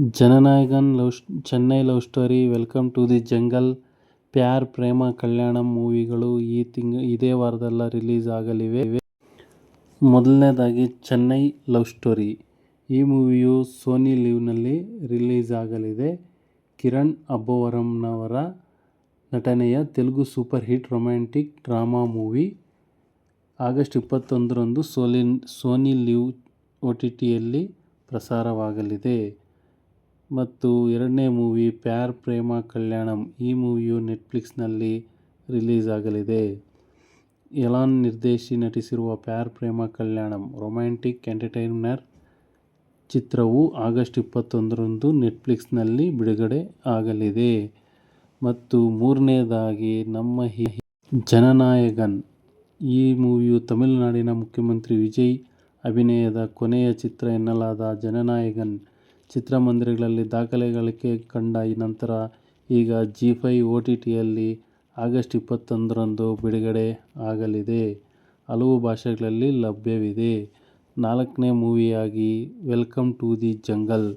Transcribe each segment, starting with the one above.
ಜನನಾಯಗನ್ Chennai love story, welcome to the jungle, Pyar Prema Kalyanam ಮೂವಿಗಳು ಇದೇ ವಾರದಲ್ಲ release ಆಗಲಿವೆ. ಮೊದಲನೇದಾಗಿ ಚೆನ್ನೈ ಲವ್ ಸ್ಟೋರಿ. ಈ ಮೂವಿಯು ಸೋನಿ ಲಿವ್ನಲ್ಲಿ ರಿಲೀಸ್ ಆಗಲಿದೆ. ಕಿರಣ್ ಅಬೋವರಂನವರ ನಟನೆಯ Telugu super hit romantic drama movie. August 21ರಂದು ಸೋನಿ ಲಿವ್ OTTಯಲ್ಲಿ ಪ್ರಸಾರವಾಗಲಿದೆ. ಮತ್ತು ಎರಡನೇ ಮೂವಿ ಪ್ಯಾರ್ ಪ್ರೇಮ ಕಲ್ಯಾಣಂ. ಈ ಮೂವಿಯು ನೆಟ್ಫ್ಲಿಕ್ಸ್ನಲ್ಲಿ ರಿಲೀಸ್ ಆಗಲಿದೆ. ಎಲಾನ್ ನಿರ್ದೇಶಿಸಿ ನಟಿಸಿರುವ ಪ್ಯಾರ್ ಪ್ರೇಮ ಕಲ್ಯಾಣಂ ರೊಮ್ಯಾಂಟಿಕ್ ಎಂಟರ್ಟೈನರ್ ಚಿತ್ರವು ಆಗಸ್ಟ್ 21ರಂದು ನೆಟ್ಫ್ಲಿಕ್ಸ್ನಲ್ಲಿ ಬಿಡುಗಡೆ ಆಗಲಿದೆ. ಮತ್ತು ಮೂರನೇದಾಗಿ ನಮ್ಮ ಜನನಾಯಗನ್. ಈ ಮೂವಿಯು ತಮಿಳುನಾಡಿನ ಮುಖ್ಯಮಂತ್ರಿ ವಿಜಯ್ ಅಭಿನಯದ ಕೊನೆಯ ಚಿತ್ರ ಎನ್ನಲಾದ ಜನನಾಯಗನ್ ಚಿತ್ರಮಂದಿರಗಳಲ್ಲಿ ದಾಖಲೆ ಗಳಿಕೆ ಕಂಡ ನಂತರ ಈಗ ZEE5 OTTಯಲ್ಲಿ ಆಗಸ್ಟ್ 21ರಂದು ಬಿಡುಗಡೆ ಆಗಲಿದೆ. ಹಲವು ಭಾಷೆಗಳಲ್ಲಿ ಲಭ್ಯವಿದೆ. ನಾಲ್ಕನೇ ಮೂವಿಯಾಗಿ ವೆಲ್ಕಮ್ ಟು ದಿ ಜಂಗಲ್.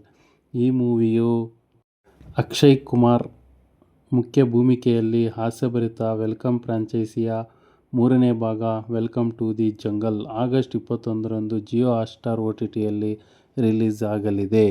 ಈ ಮೂವಿಯು ಅಕ್ಷಯ್ ಕುಮಾರ್ ಮುಖ್ಯ ಭೂಮಿಕೆಯಲ್ಲಿ ಹಾಸ್ಯಭರಿತ ವೆಲ್ಕಮ್ ಫ್ರಾಂಚೈಸಿಯ ಮೂರನೇ ಭಾಗ welcome to the jungle August 21ರಂದು ಜಿಯೋ ಹಾಟ್ಸ್ಟಾರ್ OTTಯಲ್ಲಿ ರಿಲೀಸ್ ಆಗಲಿದೆ.